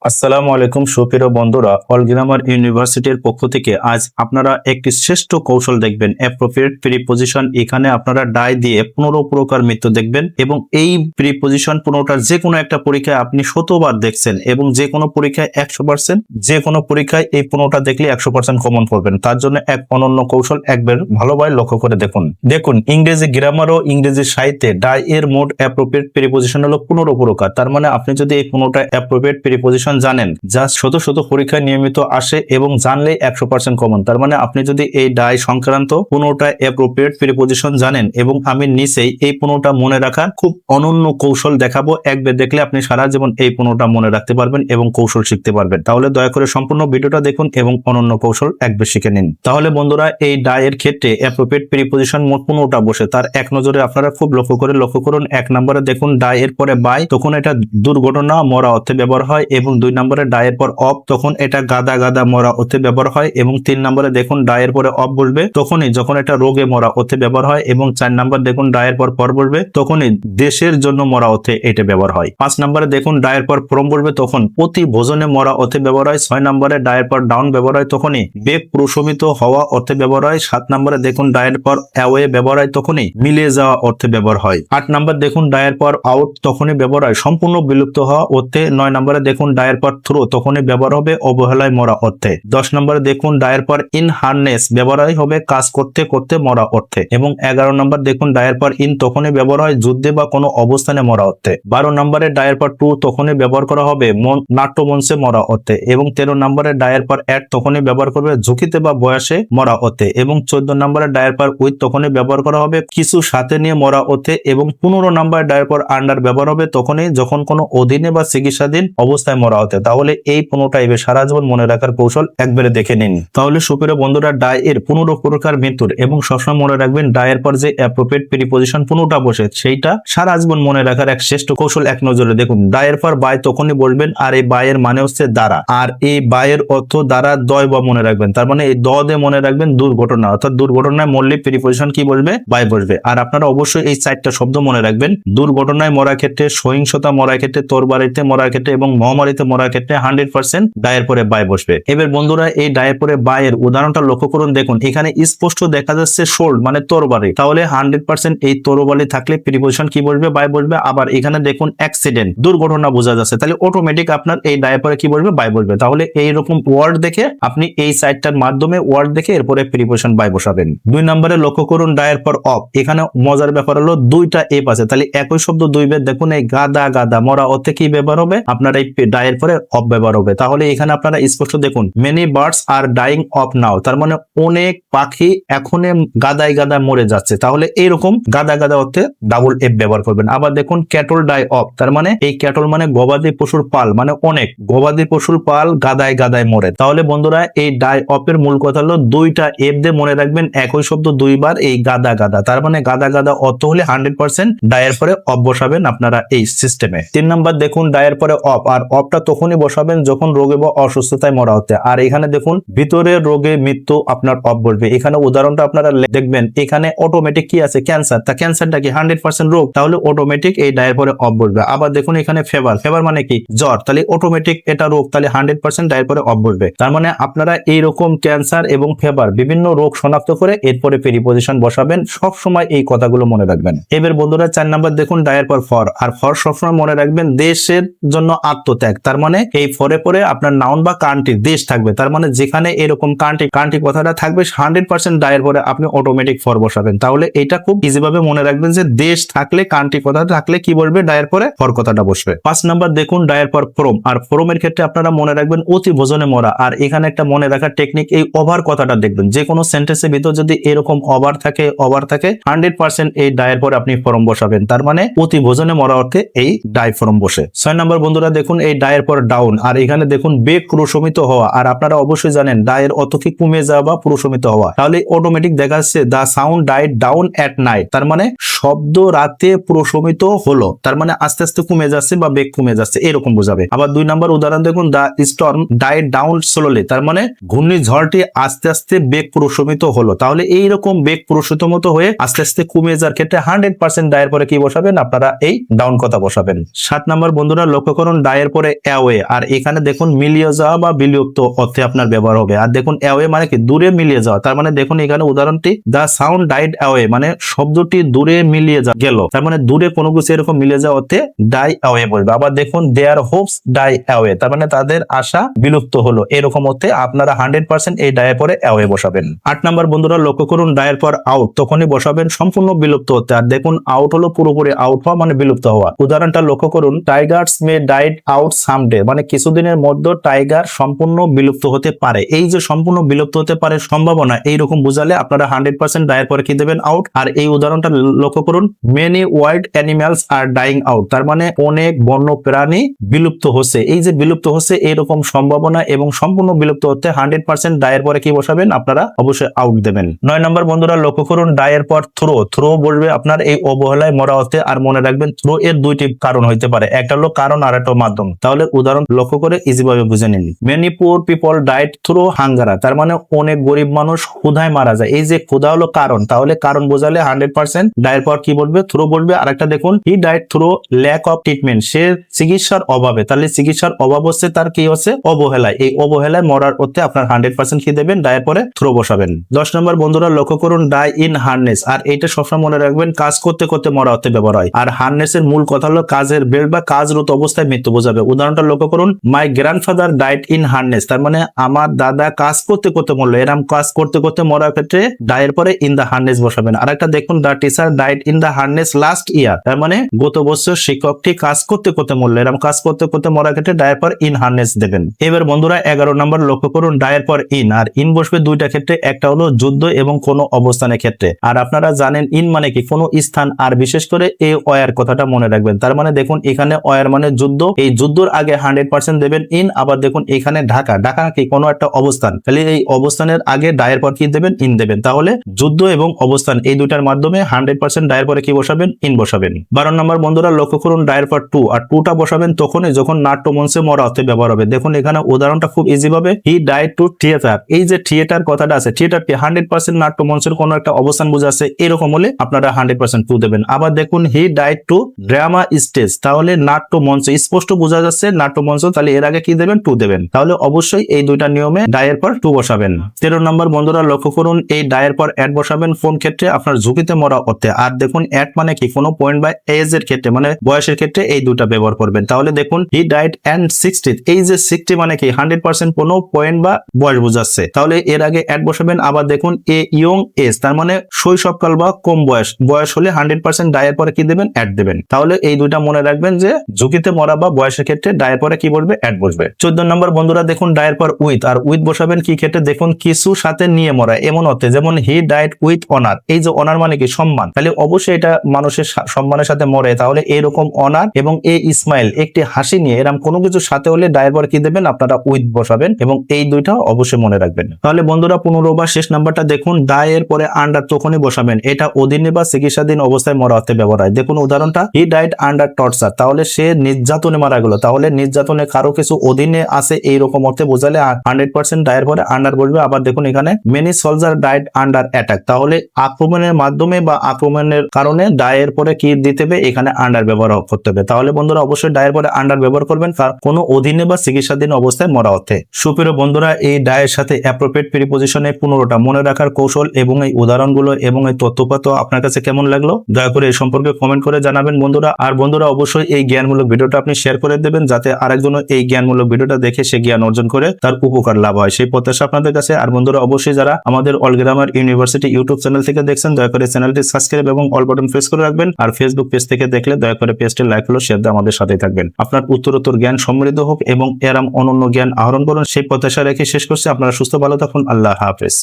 আসসালামু আলাইকুম সুপ্রিয় বন্ধুরা, অল গ্রামার ইউনিভার্সিটির পক্ষ থেকে আজ আপনারা একটি শ্রেষ্ঠ কৌশল দেখবেন, অ্যাপ্রোপ্রিয়েট প্রিপজিশন। এখানে আপনারা ডাই দিয়ে 15 প্রকার মৃত্যু দেখবেন এবং এই প্রিপজিশন 15টার যে কোনো একটা পরীক্ষায় আপনি শতবার দেখছেন এবং যে কোনো পরীক্ষায় 100%, যে কোনো পরীক্ষায় এই 15টা দেখলে 100% কমন করবেন। তার জন্য এক অনন্য কৌশল একবার ভালোভাবে লক্ষ্য করে দেখুন ইংরেজি গ্রামার ও ইংরেজি সাহিত্যে ডাই এর মোট অ্যাপ্রোপ্রিয়েট প্রিপজিশন হলো 15 প্রকার। তার মানে আপনি যদি এই 15টা অ্যাপ্রোপ্রিয়েট প্রিপজিশন জানেন, যা শত শত পরীক্ষায় নিয়মিত আসে এবং জানলে 100% কমন। তার মানে আপনি যদি এই ডাই সংক্রান্ত 15টা অ্যাপ্রোপ্রিয়েট প্রিপজিশন জানেন এবং আমি নিচেই এই 15টা মনে রাখার খুব অনন্য কৌশল দেখাবো, একবার দেখলে আপনি সারা জীবন এই 15টা মনে রাখতে পারবেন এবং কৌশল শিখতে পারবেন। তাহলে দয়া করে সম্পূর্ণ ভিডিওটা দেখুন এবং অনন্য কৌশল একবার শিখে নিন। তাহলে বন্ধুরা, এই ডাই এর ক্ষেত্রে অ্যাপ্রোপ্রিয়েট প্রিপজিশন মোট 15টা বসে, তার এক নজরে আপনারা খুব লক্ষ্য করুন। এক নম্বরে দেখুন ডাই এর পরে বাই, তখন এটা দুর্ঘটনা মরা অর্থে ব্যবহার হয়, এবং 2 নম্বরে ডায়ের পর অফ, তখন এটা গাদা গাদা মরা অর্থে ব্যবহার হয়, এবং 3 নম্বরে দেখুন ডায়ের পরে অফ বলবে তখনই যখন এটা রোগে মরা অর্থে ব্যবহার হয়, এবং 4 নম্বর দেখুন ডায়ের পর বলবে তখনই দেশের জন্য মরা অর্থে এটা ব্যবহার হয়। 5 নম্বরে দেখুন ডায়ের পর ফ্রম বলবে তখন প্রতি ভোজনে মরা অর্থে ব্যবহার হয়। 6 নম্বরে ডায়ের পর ডাউন ব্যবহার হয়, তখনই বেগ প্রশমিত হওয়া অর্থে ব্যবহার হয়। 7 নম্বরে দেখুন ডায়ের পর অ্যাওয়ে ব্যবহার হয়, তখনই মিলিয়ে যাওয়া অর্থে ব্যবহার হয়। 8 নম্বর দেখুন ডায়ের পর আউট, তখনই ব্যবহার হয় সম্পূর্ণ বিলুপ্ত হওয়া অর্থে। 9 নম্বরে দেখুন ডায়ের পর থ্রু, তখনই ব্যবহার হবে অবহেলায় মরা অর্থে। 10 নম্বরে দেখুন ডায়ের পর ইন হার্নেস, ব্যবহার হবে কাজ করতে করতে মরা অর্থে। এবং 11 নম্বর দেখুন ডায়ের পর ইন, তখনই ব্যবহার হয় যুদ্ধে বা কোনো অবস্থানে মরা অর্থে। 12 নম্বরে ডায়ের পর টু, তখনই ব্যবহার করা হবে নাট্যমঞ্চে মরা অর্থে। এবং 13 নম্বরে ডায়ের পর এট, তখনই ব্যবহার করবে ঝুঁকিতে বা বয়সে মরা অর্থে। এবং 14 নম্বরে ডায়ের পর উইথ, তখনই ব্যবহার করা হবে কিছু সাথে নিয়ে মরা অর্থে। এবং 15 নম্বরে ডায়ের পর আন্ডার ব্যবহার হবে তখনই যখন কোনো অধীনে বা চিকিৎসাধীন অবস্থায় মরা হতে। তাহলে এই 15টা এবার সারা জীবন মনে রাখার কৌশল একবারে দেখে নিন। তাহলে সুপ্রিয় বন্ধুরা, ডাই এর 15 প্রকার মৃত্যুর, এবং সবসময় মনে রাখবেন ডায়ের পর যে অ্যাপ্রোপ্রিয়েট প্রিপজিশন 15টা বসে সেইটা সারা জীবন মনে রাখার এক শ্রেষ্ঠ কৌশল এক নজরে দেখুন। ডায়ের পর বাই, তখনই বলবেন, আর এই বায়ের মানে হচ্ছে দ্বারা, আর এই বায়ের অর্থ দ্বারা দয় বা মনে রাখবেন। তার মানে এই দ দিয়ে মনে রাখবেন দুর্ঘটনা, অর্থাৎ দুর্ঘটনায় মরলে প্রিপজিশন কি বলবে? বাই বসবে। আর আপনারা অবশ্যই এই 4টা শব্দ মনে রাখবেন। দুর্ঘটনায় মরার ক্ষেত্রে, সহিংসতা মরার ক্ষেত্রে, তরবারিতে মরার ক্ষেত্রে এবং মহামারীতে মরার ক্ষেত্রে 100% ডায়ের পরে বাই বসবে। এবার বন্ধুরা, এই ডায়ের পরে বাই এর উদাহরণটা লক্ষ্য করুন। দেখুন এখানে স্পষ্ট দেখা যাচ্ছে শোল্ড মানে তরবারি, তাহলে 100% এই তরবারি থাকলে প্রিপজিশন কি বলবে? বাই বলবে। আবার এখানে দেখুন অ্যাক্সিডেন্ট, দুর্ঘটনা বোঝা যাচ্ছে, তাহলে অটোমেটিক আপনার এই ডায়ের পরে কি বলবে? বাই বলবে। তাহলে এইরকম ওয়ার্ড দেখে আপনি এই সাইডটার মাধ্যমে ওয়ার্ড দেখে এরপরে প্রিপজিশন বাই বসাবেন। 2 নম্বরে লক্ষ্য করুন ডায়ের পর অফ, এখানে মজার ব্যাপার হলো 2টা এফ আছে, তাহলে একই শব্দ 2 বার। দেখুন এই গাদা গাদা মরা অর্থে কি ব্যবহার হবে? আপনার এই ডায়ের পরে অফ ব্যবহার হবে। তাহলে এখানে আপনারা স্পষ্ট দেখুন many birds are dying of now, তার মানে অনেক পাখি এখন গাদায় গাদায় মরে যাচ্ছে। তাহলে এইরকম গাদা গাদা অর্থে ডাবল এফ ব্যবহার করবেন। আবার দেখুন ক্যাটল ডাই অফ, তার মানে এই ক্যাটল মানে গবাদি পশুর পাল, মানে অনেক গবাদি পশুর পাল গাদায় গাদায় মরে। তাহলে বন্ধুরা, এই ডাই অফ এর মূল কথা হলো 2টা এফ দিয়ে মনে রাখবেন একই শব্দ 2 বার, এই গাদা গাদা, তার মানে গাদা গাদা অর্থ হলে 100% ডায়ের পরে অফ বসাবেন আপনারা এই সিস্টেমে। 3 নাম্বার দেখুন ডায়ের পরে অফ, আর অফটা তখনই বসাবেন যখন রোগে বা অসুস্থতায় মরা হতে। আর এখানে দেখুন ভিতরের রোগে মৃত্যু আপনার অফ বলবে। এখানে উদাহরণটা আপনারা দেখবেন, এখানে অটোমেটিক কি আছে? ক্যান্সার। তা ক্যান্সারটা কি 100% রোগ, তাহলে অটোমেটিক এই ডায়ের পরে অফ বলবে। আবার দেখুন এখানে ফেভার, ফেভার মানে কি? জ্বর, তাহলে অটোমেটিক এটা রোগ, তাহলে 100% ডায়ের পরে অফ বলবে। তার মানে আপনারা এইরকম ক্যান্সার এবং ফেভার বিভিন্ন রোগ শনাক্ত করে এরপরে প্রিপজিশন বসাবেন। সব সময় এই কথাগুলো মনে রাখবেন। এবার বন্ধুরা 4 নাম্বার দেখুন ডায়ের পর ফর, আর ফর সবসময় মনে রাখবেন দেশের জন্য আত্মত্যাগ। তার মানে এই ফরে পরে আপনার নাউন বা কান্ট্রি দেশ থাকবে, তার মানে যেখানে এরকম কান্ট্রি কথাটা থাকবে 100% ডায়ের পরে আপনি অটোমেটিক ফর বসাবেন। তাহলে এটা খুব ইজি ভাবে মনে রাখবেন যে দেশ থাকলে কান্ট্রি কথা থাকলে কি বলবে? ডায়ের পরে ফর কথাটা বসবে। 5 নাম্বার দেখুন ডায়ের পর ফ্রম, আর ফ্রম এর ক্ষেত্রে আপনারা মনে রাখবেন অতি ভোজনে মরা। আর এখানে একটা মনে রাখার টেকনিক, এই ওভার কথাটা দেখবেন, যে কোনো সেন্টেন্সের ভিতর যদি এরকম ওভার থাকে 100% এই ডায়ের পরে আপনি ফর্ম বসাবেন। তার মানে অতি ভোজনে মরা অর্থে এই ডাই ফর্ম বসে। 6 নাম্বার বন্ধুরা দেখুন এই ডায়ের পর ডাউন, আর এখানে দেখুন বেগ প্রশমিত হওয়া। আর আপনারা অবশ্যই জানেন ডায়ের অর্থ কি? কমে যাওয়া বা প্রশমিত হওয়া। তাহলে অটোমেটিক দেখা যাচ্ছে the sound died down at night, তার মানে শব্দ রাতে প্রশমিত হলো, তার মানে আস্তে আস্তে কমে যাচ্ছে বা বেগ কমে যাচ্ছে, এরকম বোঝাবে। আবার 2 নাম্বার উদাহরণ দেখুন দা স্টর্ম ডাইড ডাউন স্লোলি, তার মানে ঘূর্ণিঝড়টি আস্তে আস্তে বেগ প্রশমিত হলো। তাহলে এইরকম বেগ প্রশমিত মতো হয়ে আস্তে আস্তে কমে যাওয়ার ক্ষেত্রে 100% ডায়ের পরে কি বসাবেন? আপনারা এই ডাউন কথা বসাবেন। 7 নাম্বার বন্ধুরা লক্ষ্য করুন ডায়ের পরে অ্যাওয়ে, আর এখানে দেখুন মিলিয়ে যাওয়া বা বিলুপ্ত অর্থে আপনার ব্যবহার হবে। আর দেখুন অ্যাওয়ে মানে কি দূরে মিলিয়ে যাওয়া, তার মানে দেখুন এখানে উদাহরণটি দ্য সাউন্ড ডাইড অ্যাওয়ে, মানে শব্দটি দূরে মিলিয়ে গেল, তার মানে দূরে কোনো কিছু এরকম মিলিয়ে যাওয়া অর্থে ডাই অ্যাওয়ে বলবে। আবার দেখুন দেয়ার হোপস ডাই অ্যাওয়ে, তার মানে তাদের আশা বিলুপ্ত হলো, এরকম অর্থে আপনারা 100% এই ডায়ের পরে অ্যাওয়ে বসাবেন। 8 নাম্বার বন্ধুরা লক্ষ্য করুন, ডায়ের পর আউট তখনই বসাবেন সম্পূর্ণ বিলুপ্ত হতে। আর দেখুন আউট হলো পুরোপুরি আউট হওয়া, মানে বিলুপ্ত হওয়া। উদাহরণটা লক্ষ্য করুন, টাইগার্স মে ডাইড আউট সামডে, মানে কিছুদিনের মধ্যে টাইগার সম্পূর্ণ বিলুপ্ত হতে পারে। এই যে সম্পূর্ণ বিলুপ্ত হতে পারে সম্ভাবনা, এইরকম বুঝালে আপনারা 100% ডায়ের পরে কি দেবেন আউট। আর এই উদাহরণটা লক্ষ্য করুন, মেনি ওয়াইল্ড অ্যানিমালস আর ডাইং আউট, তার মানে অনেক বন্য প্রাণী বিলুপ্ত হচ্ছে। এই যে বিলুপ্ত হচ্ছে এইরকম সম্ভাবনা এবং সম্পূর্ণ বিলুপ্ত হতে 100% ডায়ের পরে কি বসাবেন আপনারা অবশ্যই আউট দেবেন। 9 নম্বর বন্ধুরা লক্ষ্য করুন, ডায়ের পর থ্রো বলবে আপনার এই অবহেলায় মরা হতে। আর মনে রাখবেন থ্রো এর দুইটি কারণ হইতে পারে, একটা হলো কারণ আর একটা মাধ্যম। তাহলে উদাহরণ লক্ষ্য করে ইজি ভাবে বুঝে নিন। Many poor people died through hunger, তার মানে অনেক গরিব মানুষ ক্ষুধায় মারা যায়। এই যে ক্ষুধা হলো কারণ, তাহলে কারণ বোঝালে 100% ডায়ের পর কি বলবে থ্রো বলবে। আর একটা দেখুন, he died through lack of treatment, সে চিকিৎসার অভাবে, তাহলে চিকিৎসার অভাব হচ্ছে তার কি হচ্ছে অবহেলায়। এই অবহেলায় মরার অর্থে আপনার 100% কি দেবেন ডায়ের পরে থ্রো বসাবেন। 10 নম্বর বন্ধুরা লক্ষ্য করুন, ডাই ইন হার্নেস, আর এইটা সবসময় মনে রাখবেন কাজ করতে করতে মরা অর্থে ব্যবহার হয়। আর হার্নেস এর মূল কথা হলো কাজের বেল্ট বা কাজরত অবস্থায় মৃত্যু বোঝাবে। উদাহরণটা লক্ষ্য করুন, my grandfather died in harness, তার মানে আমার দাদা কাজ করতে করতে মরলো। এরকম কাজ করতে করতে মরার ক্ষেত্রে ডায়ের পরে ইন দা হার্নেস বসাবেন। আর একটা দেখুন, the teacher died in the harness last year, তার মানে গত বছর শিক্ষকটি কাজ করতে করতে মরলো। এরকম কাজ করতে করতে মরার ক্ষেত্রে ডায়ের পর ইন হার্নেস দেবেন। এবার বন্ধুরা 11 নম্বর লক্ষ্য করুন, ডায়ের পর ইন, আর ইন বসবে দুইটা ক্ষেত্রে, একটা হলো যুদ্ধ এবং কোন অবস্থানের ক্ষেত্রে। আর আপনারা জানেন ইন মানে কি কোন স্থান, আর বিশেষ করে এই ওয়ার কথাটা মনে রাখবেন। তার মানে দেখুন এখানে ওয়ার মানে যুদ্ধ, এই যুদ্ধের আগে 100% দেবেন ইন। আবার দেখুন এখানে ঢাকা কি কোনো একটা অবস্থান, তাহলে এই অবস্থানের আগে ডায়ের পর কি দেবেন ইন দেবেন। তাহলে যুদ্ধ এবং অবস্থান এই দুইটার মাধ্যমে 100% ডায়ের পরে কি বসাবেন ইন বসাবেন। 12 নম্বর বন্ধুরা লক্ষ্য করুন, ডায়ের পর টু, আর টুটা বসাবেন তখনই যখন নাট্যমঞ্চে মরা অর্থে ব্যবহার হবে। দেখুন এখানে উদাহরণটা খুব ইজি ভাবে, হি ডাইড টু থিয়েটার, এই যে থিয়েটার কথাটা আছে, থিয়েটারকে 100% নাট্যমঞ্চের কোনো একটা অবস্থান বোঝাচ্ছে, এরকম হলে আপনারা 100% টু দেবেন। আবার দেখুন he died to drama stage, তাহলে নাট্যমঞ্চ স্পষ্ট বোঝা যাচ্ছে নাট্যমঞ্চ, তাহলে এর আগে কি দেবেন টু দেবেন। তাহলে অবশ্যই এই দুইটা নিয়মে ডায়ের পর টু বসাবেন। 13 নম্বর বন্ধুরা লক্ষ্য করুন, এই ডায়ের পর অ্যাড বসাবেন কোন ক্ষেত্রে আপনার ঝুঁকিতে মরা অর্থে। আর দেখুন অ্যাড মানে কি কোনো পয়েন্ট বা এজ এর ক্ষেত্রে, মানে বয়সের ক্ষেত্রে এই দুটা ব্যবহার করবেন। তাহলে দেখুন হি ডাইড এন্ড 60, এই যে 60 মানে কি 100% কোনো পয়েন্ট বা বয়স বোঝাচ্ছে, তাহলে এর আগে অ্যাড বসাবেন। আবার দেখুন এ ইয়ং এজ, তার মানে শৈশবকাল বা কম বয়স হলে 100% ডায়ের পরে কি দেবেন অ্যাড দেবেন। তাহলে এই দুইটা মনে রাখবেন যে ঝুঁকিতে মরা বা বয়সের ক্ষেত্রে ডায়ের পরে কি বলবে অ্যাড বসবে। 14 নম্বর বন্ধুরা দেখুন, ডায়ের পর উইথ, আর উইথ বসাবেন কি ক্ষেত্রে, দেখুন কিছু সাথে নিয়ে মরা এমন অর্থে, যেমন হি ডাইড উইথ অনার, এই যে অনার মানে কি সম্মান, তাহলে অবশ্যই এটা মানুষের সম্মানের সাথে মরে, তাহলে এরকম অনার এবং এ ইসমাইল একটি হাসি নিয়ে এরকম কোনো কিছু সাথে হলে ডায়ের পর কি দেবেন আপনারা উইথ বসাবেন, এবং এই দুইটা অবশ্যই মনে রাখবেন। তাহলে বন্ধুরা 15 বা শেষ নাম্বারটা দেখুন, ডায়ের পরে আন্ডার তখনই বসাবেন, এটা অধীনে বা চিকিৎসাধীন অবস্থায় মরা অর্থে ব্যবহার হয়। দেখুন উদাহরণটা, হি ডাইড আন্ডার টর্চার, তাহলে সে নির্যাতনে মারা গেল, তাহলে নির্যাতনে কারো কিছু অধীনে আছে এইরকম অর্থে বোঝালে 100% ডায়ের পরে আন্ডার বলবে। আবার দেখুন এখানে many soldier died under attack, তাহলে আক্রমণের মাধ্যমে বা আক্রমণের কারণে ডায়ের পরে কি দিতে হবে এখানে আন্ডার ব্যবহার করতে হবে। তাহলে বন্ধুরা অবশ্যই ডায়ের পরে আন্ডার ব্যবহার করবেন কোনো অধীনে বা চিকিৎসাধীন অবস্থায় মরা অর্থে। সুপ্রিয় বন্ধুরা, এই ডায়ের সাথে অ্যাপ্রোপ্রিয়েট প্রিপোজিশনে 15টা মনে রাখার কৌশল এবং এই উদাহরণগুলো এবং এই তথ্যপাত আপনার কাছে কেমন লাগলো দয়া করে এই সম্পর্কে কমেন্ট করে জানাবেন বন্ধুরা। আর বন্ধুরা অবশ্যই এই জ্ঞানমূলক ভিডিওটা আপনি শেয়ার করে দেবেন, যাতে আরেকজন এই জ্ঞানমূলক ভিডিওটা দেখে সে জ্ঞান অর্জন করে তার উপকার লাভ হয়, সেই প্রত্যাশা আপনাদের কাছে। আর বন্ধুরা অবশ্যই যারা আমাদের all grammar university YouTube channel থেকে দেখছেন দয়া করে চ্যানেলটি সাবস্ক্রাইব এবং অল বাটন প্রেস করে রাখবেন। আর ফেসবুক পেজ থেকে দেখলে দয়া করে পেজটি লাইক হলো শেয়ার দিয়ে আমাদের সাথেই থাকবেন। আপনার উত্তরোত্তর জ্ঞান সমৃদ্ধ হোক এবং এরম অনন্য জ্ঞান আহরণ করুন, সেই প্রত্যাশা রেখে শেষ করছি। আপনারা সুস্থ ভালো থাকুন। আল্লাহ হাফেজ।